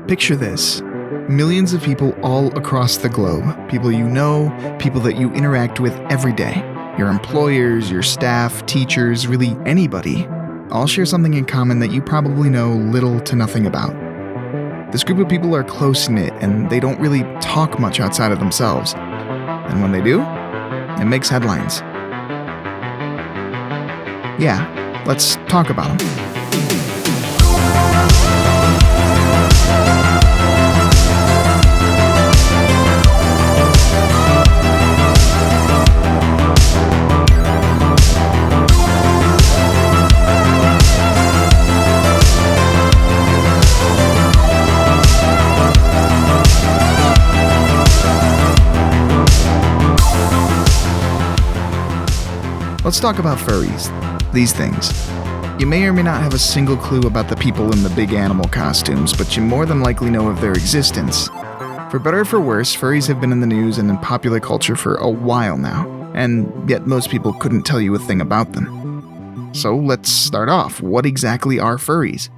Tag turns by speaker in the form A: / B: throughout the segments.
A: Picture this. Millions of people all across the globe. People you know, people that you interact with every day. Your employers, your staff, teachers, really anybody. All share something in common that you probably know little to nothing about. This group of people are close-knit and they don't really talk much outside of themselves. And when they do, it makes headlines. Yeah, let's talk about them. Let's talk about furries. These things. You may or may not have a single clue about the people in the big animal costumes, but you more than likely know of their existence. For better or for worse, furries have been in the news and in popular culture for a while now, and yet most people couldn't tell you a thing about them. So let's start off. What exactly are furries?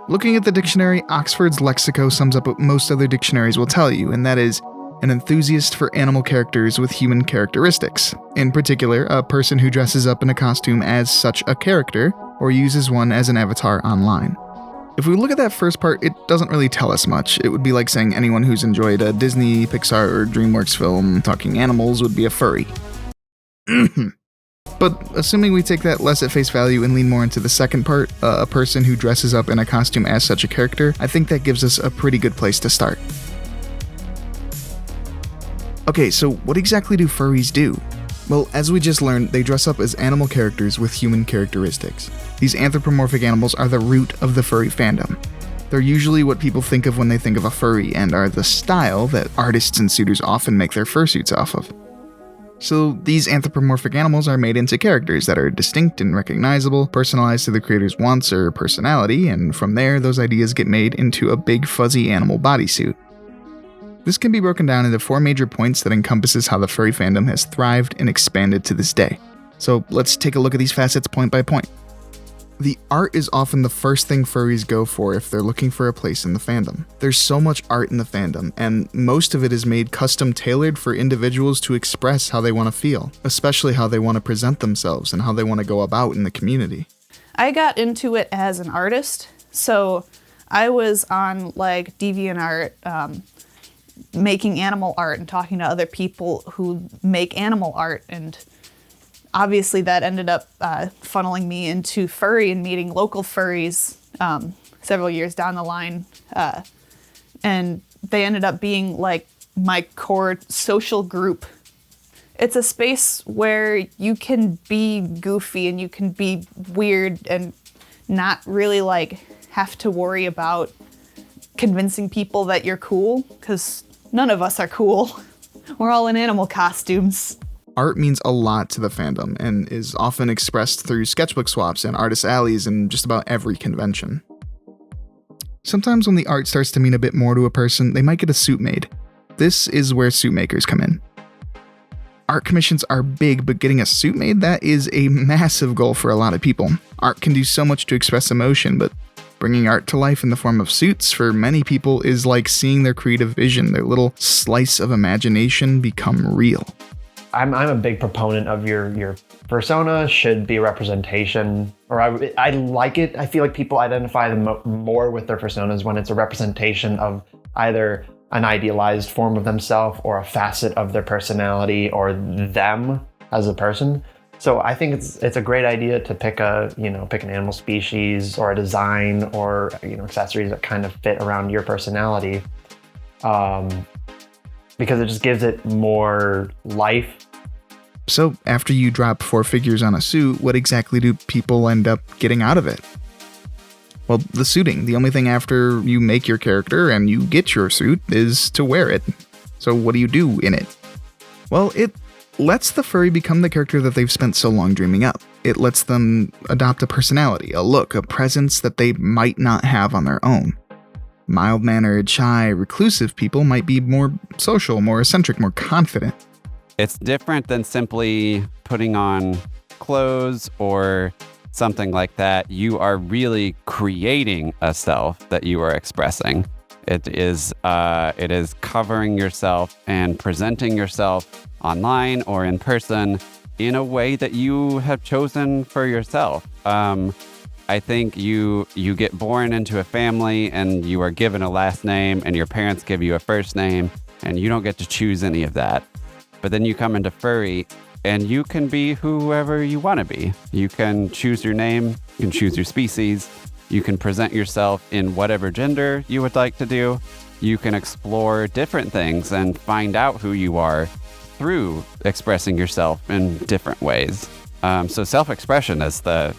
A: Looking at the dictionary, Oxford's Lexico sums up what most other dictionaries will tell you, and that is an enthusiast for animal characters with human characteristics. In particular, a person who dresses up in a costume as such a character, or uses one as an avatar online. If we look at that first part, it doesn't really tell us much. It would be like saying anyone who's enjoyed a Disney, Pixar, or DreamWorks film talking animals would be a furry. But assuming we take that less at face value and lean more into the second part, a person who dresses up in a costume as such a character, I think that gives us a pretty good place to start. Okay, so what exactly do furries do? Well, as we just learned, they dress up as animal characters with human characteristics. These anthropomorphic animals are the root of the furry fandom. They're usually what people think of when they think of a furry, and are the style that artists and suitors often make their fursuits off of. So these anthropomorphic animals are made into characters that are distinct and recognizable, personalized to the creator's wants or personality, and from there, those ideas get made into a big fuzzy animal bodysuit. This can be broken down into 4 major points that encompasses how the furry fandom has thrived and expanded to this day. So let's take a look at these facets point by point. The art is often the first thing furries go for if they're looking for a place in the fandom. There's so much art in the fandom, and most of it is made custom tailored for individuals to express how they want to feel, especially how they want to present themselves and how they want to go about in the community.
B: I got into it as an artist, so I was on like DeviantArt, making animal art and talking to other people who make animal art, and obviously that ended up funneling me into furry and meeting local furries several years down the line, and they ended up being like my core social group. It's a space where you can be goofy and you can be weird and not really like have to worry about convincing people that you're cool, because none of us are cool. We're all in animal costumes.
A: Art means a lot to the fandom and is often expressed through sketchbook swaps and artist alleys in just about every convention. Sometimes when the art starts to mean a bit more to a person, they might get a suit made. This is where suit makers come in. Art commissions are big, but getting a suit made, that is a massive goal for a lot of people. Art can do so much to express emotion, but bringing art to life in the form of suits for many people is like seeing their creative vision, their little slice of imagination become real.
C: I'm a big proponent of your persona should be a representation, or I like it. I feel like people identify more with their personas when it's a representation of either an idealized form of themselves or a facet of their personality or them as a person. So I think it's a great idea to pick an animal species or a design or accessories that kind of fit around your personality, because it just gives it more life.
A: So after you drop 4 figures on a suit, what exactly do people end up getting out of it? Well, the suiting. The only thing after you make your character and you get your suit is to wear it. So what do you do in it? Well, it lets the furry become the character that they've spent so long dreaming up. It lets them adopt a personality, a look, a presence that they might not have on their own. Mild-mannered, shy, reclusive people might be more social, more eccentric, more confident.
D: It's different than simply putting on clothes or something like that, you are really creating a self that you are expressing. It is covering yourself and presenting yourself online or in person in a way that you have chosen for yourself. I think you get born into a family and you are given a last name and your parents give you a first name and you don't get to choose any of that. But then you come into furry and you can be whoever you want to be. You can choose your name, you can choose your species, you can present yourself in whatever gender you would like to do. You can explore different things and find out who you are through expressing yourself in different ways. So self-expression that's the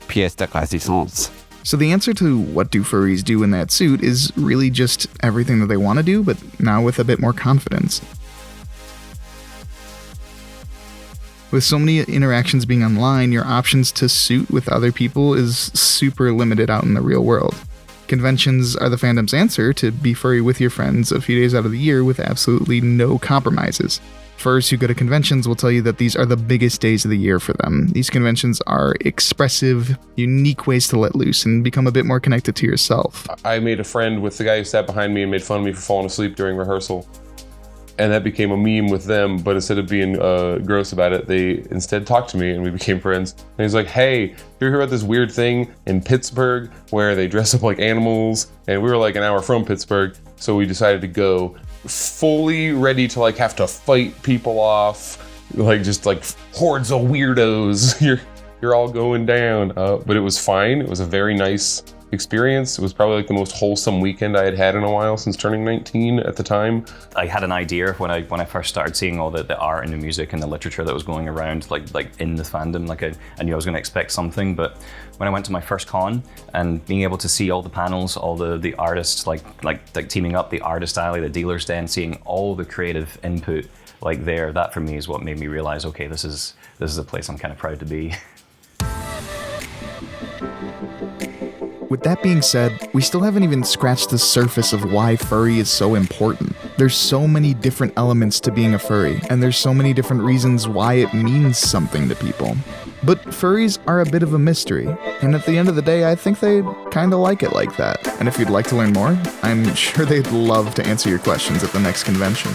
D: pièce de résistance.
A: So the answer to what do furries do in that suit is really just everything that they want to do, but now with a bit more confidence. With so many interactions being online, your options to suit with other people is super limited out in the real world. Conventions are the fandom's answer to be furry with your friends a few days out of the year with absolutely no compromises. Furries who go to conventions will tell you that these are the biggest days of the year for them. These conventions are expressive, unique ways to let loose and become a bit more connected to yourself.
E: I made a friend with the guy who sat behind me and made fun of me for falling asleep during rehearsal. And that became a meme with them, but instead of being gross about it, they instead talked to me and we became friends. And he's like, hey, you hear about this weird thing in Pittsburgh where they dress up like animals? And we were like an hour from Pittsburgh, so we decided to go fully ready to like have to fight people off, like just like hordes of weirdos. You're all going down. But it was fine. It was a very nice experience. It was probably like the most wholesome weekend I had in a while since turning 19 at the time.
F: I had an idea when I first started seeing all the art and the music and the literature that was going around like in the fandom. Like I knew I was going to expect something, but when I went to my first con and being able to see all the panels, all the artists like teaming up, the artist alley, the dealer's den, seeing all the creative input like there, that for me is what made me realize, okay, this is a place I'm kind of proud to be.
A: With that being said, we still haven't even scratched the surface of why furry is so important. There's so many different elements to being a furry, and there's so many different reasons why it means something to people. But furries are a bit of a mystery, and at the end of the day, I think they kinda like it like that. And if you'd like to learn more, I'm sure they'd love to answer your questions at the next convention.